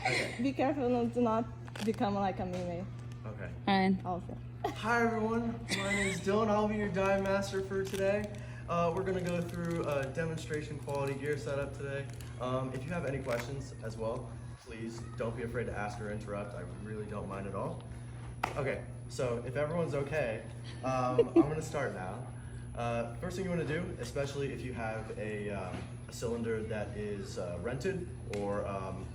Okay. Be careful not to not become like a meme. Okay. And Also. Hi everyone, my name is Dylan. I'll be your dive master for today. We're gonna go through a demonstration quality gear setup today. If you have any questions as well, please don't be afraid to ask or interrupt. I really don't mind at all. Okay, so if everyone's okay, I'm gonna start now. First thing you wanna do, especially if you have a cylinder that is rented or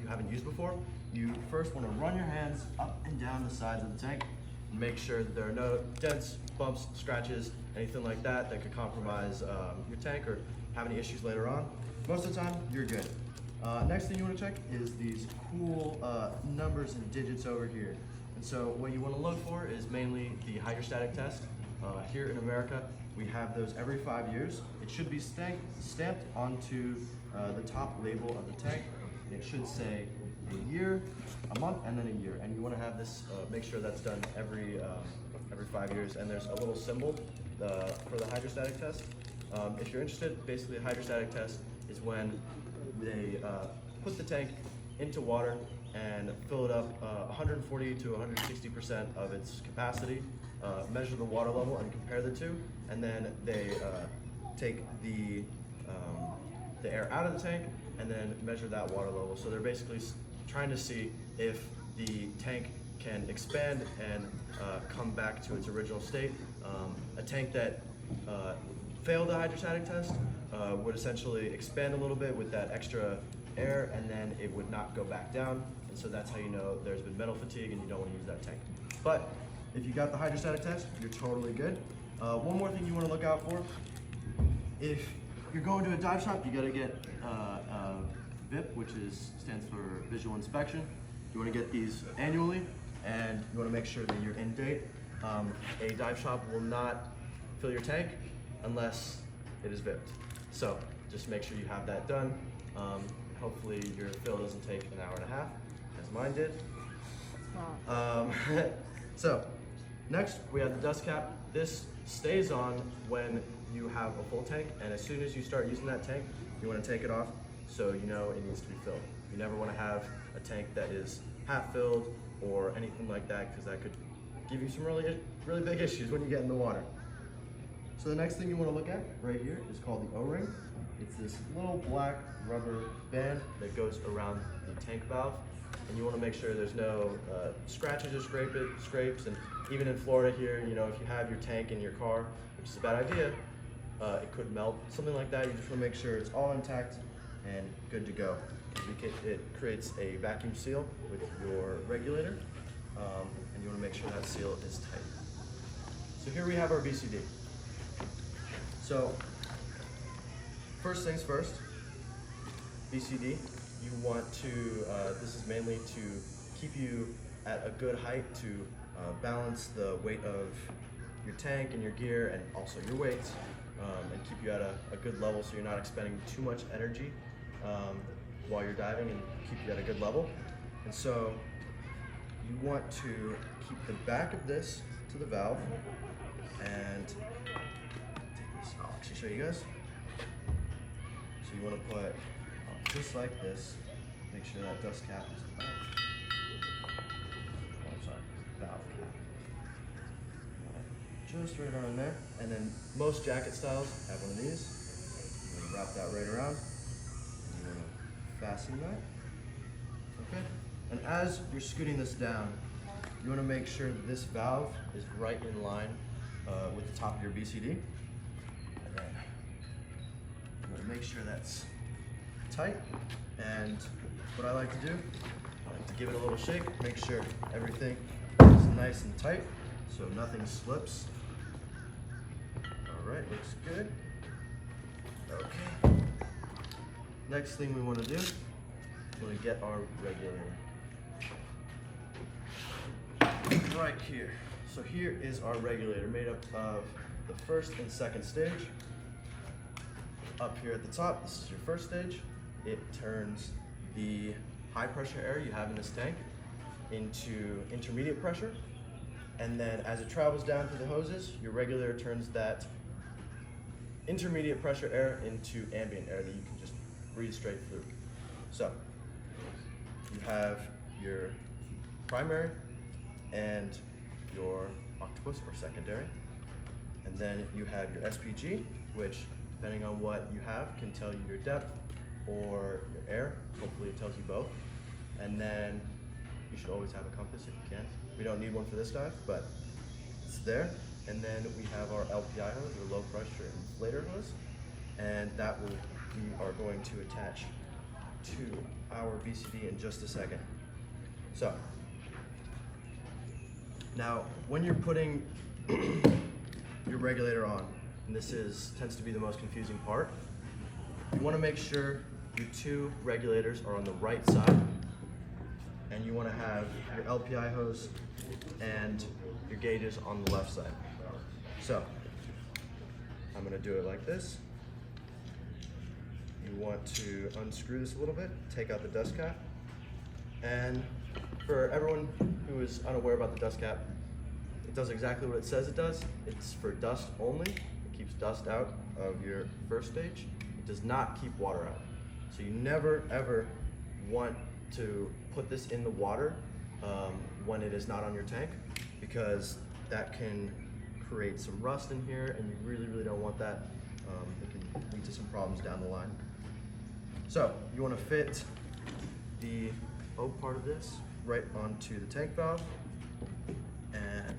you haven't used before, you first wanna run your hands up and down the sides of the tank. Make sure that there are no dents, bumps, scratches, anything like that that could compromise your tank or have any issues later on. Most of the time, you're good. Next thing you want to check is these cool numbers and digits over here. And so what you want to look for is mainly the hydrostatic test. Here in America, we have those every 5 years. It should be stamped onto the top label of the tank. It should say a year, a month, and then a year. And you want to have this, make sure that's done every 5 years. And there's a little symbol for the hydrostatic test. If you're interested, basically a hydrostatic test is when they put the tank into water and fill it up 140 to 160% of its capacity, measure the water level and compare the two, and then they take the air out of the tank and then measure that water level. So they're basically trying to see if the tank can expand and come back to its original state. A tank that failed the hydrostatic test would essentially expand a little bit with that extra air, and then it would not go back down. And so that's how you know there's been metal fatigue and you don't want to use that tank. But if you got the hydrostatic test, you're totally good. One more thing you want to look out for: if you're going to a dive shop, you got to get VIP, which stands for visual inspection. You want to get these annually, and you want to make sure that you're in date. A dive shop will not fill your tank unless it is VIP'd. So just make sure you have that done. Hopefully your fill doesn't take an hour and a half, as mine did. Wow. So next we have the dust cap. This stays on when you have a full tank, and as soon as you start using that tank, you want to take it off so you know it needs to be filled. You never want to have a tank that is half filled or anything like that, because that could give you some really big issues when you get in the water. So the next thing you want to look at right here is called the O-ring. It's this little black rubber band that goes around the tank valve, and you want to make sure there's no scratches or scrapes. And even in Florida here, you know, if you have your tank in your car, which is a bad idea, it could melt, something like that. You just want to make sure it's all intact and good to go. It creates a vacuum seal with your regulator, and you want to make sure that seal is tight. So here we have our BCD. So first things first, BCD, you want to, this is mainly to keep you at a good height to balance the weight of your tank and your gear and also your weights, and keep you at a good level so you're not expending too much energy while you're diving, and keep you at a good level. And so you want to keep the back of this to the valve, and I'll actually show you guys. So you want to put just like this, make sure that dust cap is valve cap. Just right on there. And then most jacket styles have one of these. You want to wrap that right around. And you want to fasten that. Okay. And as you're scooting this down, you want to make sure that this valve is right in line with the top of your BCD. And then you want to make sure that's tight. And what I like to do, I like to give it a little shake, make sure everything is nice and tight so nothing slips. All right, looks good. Okay. Next thing we want to do, we want to get our regulator. Right here. So here is our regulator, made up of the first and second stage. Up here at the top, this is your first stage. It turns the high pressure air you have in this tank into intermediate pressure. And then as it travels down through the hoses, your regulator turns that intermediate pressure air into ambient air that you can just breathe straight through. So you have your primary and your octopus or secondary. And then you have your SPG, which depending on what you have can tell you your depth or your air. Hopefully it tells you both. And then you should always have a compass if you can. We don't need one for this dive, but it's there. And then we have our LPI hose, or low pressure inflator hose, and that we are going to attach to our VCD in just a second. So, now when you're putting your regulator on, and this tends to be the most confusing part, you want to make sure your two regulators are on the right side, and you want to have your LPI hose and your gauges on the left side. So, I'm going to do it like this. You want to unscrew this a little bit, take out the dust cap, and for everyone who is unaware about the dust cap, it does exactly what it says it does. It's for dust only. It keeps dust out of your first stage. It does not keep water out. So you never ever want to put this in the water when it is not on your tank, because that can create some rust in here, and you really don't want that. It can lead to some problems down the line. So you want to fit the O part of this right onto the tank valve, and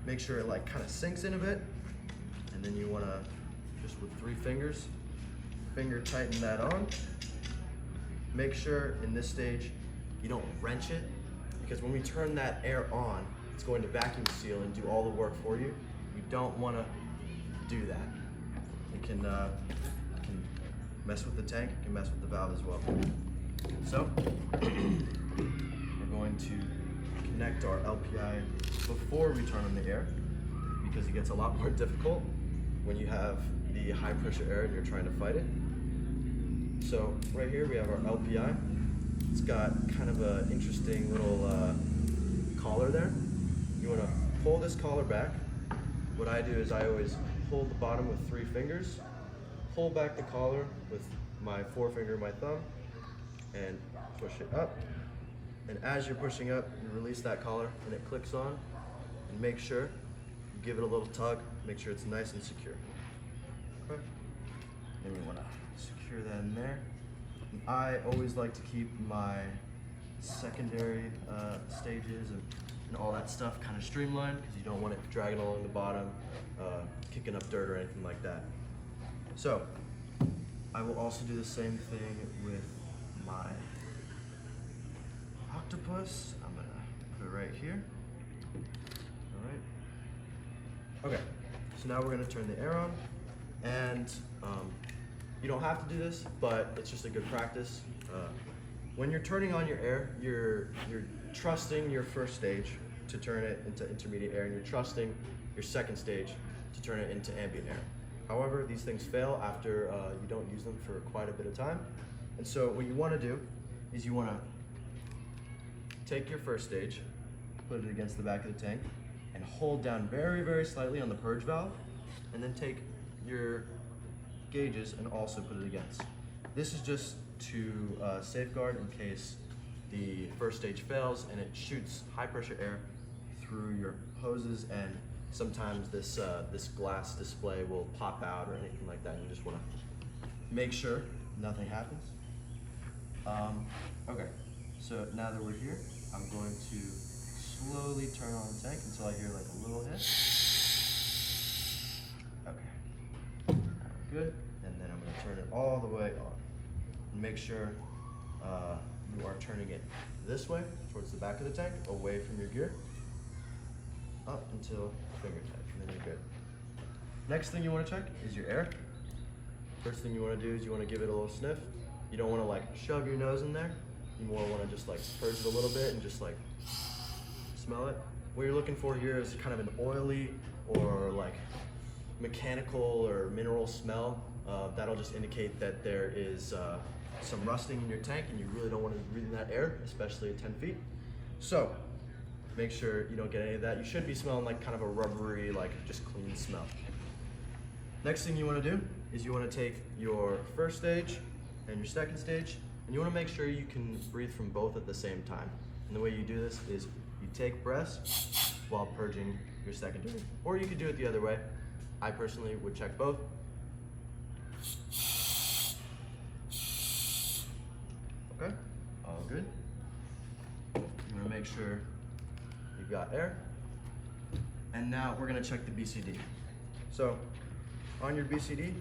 make sure it like kind of sinks in a bit, and then you want to just with 3 fingers finger tighten that on. Make sure in this stage you don't wrench it, because when we turn that air on, it's going to vacuum seal and do all the work for you. You don't want to do that. It can mess with the tank, it can mess with the valve as well. So we're going to connect our LPI before we turn on the air, because it gets a lot more difficult when you have the high pressure air and you're trying to fight it. So right here we have our LPI. It's got kind of an interesting little collar there. You want to pull this collar back. What I do is I always hold the bottom with 3 fingers, pull back the collar with my forefinger and my thumb, and push it up. And as you're pushing up, you release that collar and it clicks on. And make sure you give it a little tug, make sure it's nice and secure. Okay. And you want to secure that in there. And I always like to keep my secondary stages and all that stuff kind of streamlined, because you don't want it dragging along the bottom, kicking up dirt or anything like that. So I will also do the same thing with my octopus. I'm gonna put it right here. All right. Okay, so now we're gonna turn the air on, and you don't have to do this, but it's just a good practice. When you're turning on your air, you're trusting your first stage to turn it into intermediate air, and you're trusting your second stage to turn it into ambient air. However, these things fail after you don't use them for quite a bit of time. And so what you want to do is you want to take your first stage, put it against the back of the tank, and hold down very slightly on the purge valve, and then take your gauges and also put it against. This is just to safeguard in case the first stage fails and it shoots high pressure air through your hoses, and sometimes this glass display will pop out or anything like that, and you just want to make sure nothing happens. Okay, so now that we're here, I'm going to slowly turn on the tank until I hear like a little hit. Okay, good, and then I'm going to turn it all the way on. And make sure you are turning it this way, towards the back of the tank, away from your gear, up until finger tight, and then you're good. Next thing you want to check is your air. First thing you want to do is you want to give it a little sniff. You don't want to like shove your nose in there. You more want to just like purge it a little bit and just like smell it. What you're looking for here is kind of an oily or like mechanical or mineral smell. That'll just indicate that there is some rusting in your tank, and you really don't want to breathe in that air, especially at 10 feet. So make sure you don't get any of that. You should be smelling like kind of a rubbery, like just clean smell. Next thing you want to do is you want to take your first stage and your second stage, And you want to make sure you can breathe from both at the same time. And the way you do this is you take breaths while purging your secondary. Or you could do it the other way. I personally would check both. Okay, all good. You want to make sure you've got air. And now we're going to check the BCD. So on your BCD,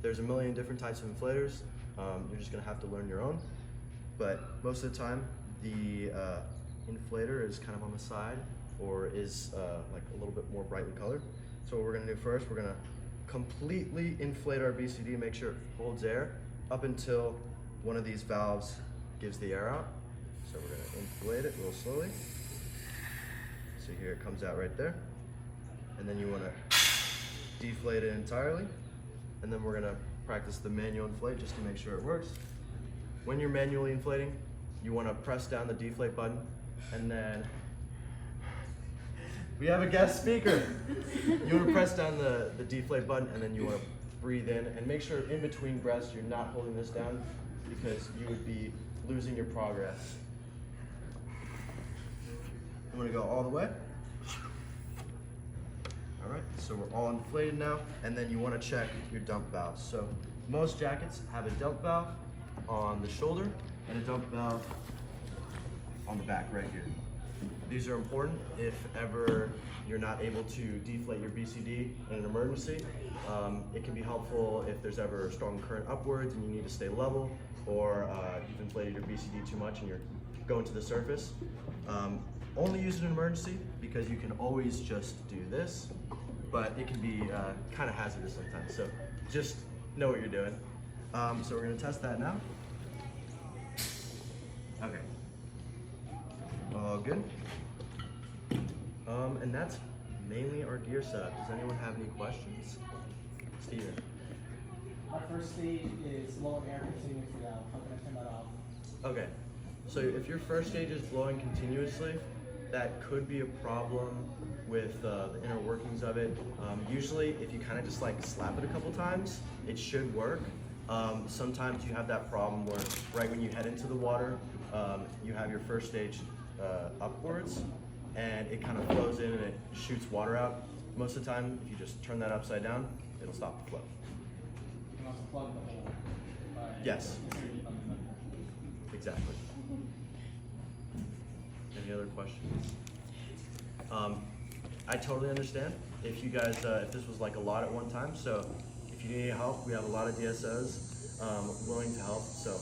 there's a million different types of inflators. You're just going to have to learn your own. But most of the time, the inflator is kind of on the side or is like a little bit more brightly colored. So what we're going to do first, we're going to completely inflate our BCD, make sure it holds air up until one of these valves gives the air out. So we're going to inflate it real slowly. So here it comes out right there. And then you want to deflate it entirely. And then we're going to practice the manual inflate just to make sure it works. When you're manually inflating, you want to press down the deflate button, and then we have a guest speaker. You want to press down the deflate button, and then you want to breathe in, and make sure in between breaths you're not holding this down because you would be losing your progress. I'm going to go all the way. All right, so we're all inflated now, and then you want to check your dump valves. So most jackets have a dump valve on the shoulder and a dump valve on the back right here. These are important if ever you're not able to deflate your BCD in an emergency. It can be helpful if there's ever a strong current upwards and you need to stay level, or you've inflated your BCD too much and you're going to the surface. Only use it in an emergency because you can always just do this, but it can be kind of hazardous sometimes. So just know what you're doing. So we're going to test that now. Okay. All good. And that's mainly our gear setup. Does anyone have any questions? Steven. Our first stage is blowing air continuously out. How can I turn that off? Okay. So if your first stage is blowing continuously, that could be a problem with the inner workings of it. Usually, if you kind of just like slap it a couple times, it should work. Sometimes you have that problem where right when you head into the water, you have your first stage upwards, and it kind of flows in and it shoots water out. Most of the time, if you just turn that upside down, it'll stop the flow. You can also plug the hole. Yes. Exactly. Any other questions? I totally understand if you guys, if this was like a lot at one time. So if you need any help, we have a lot of DSOs willing to help. So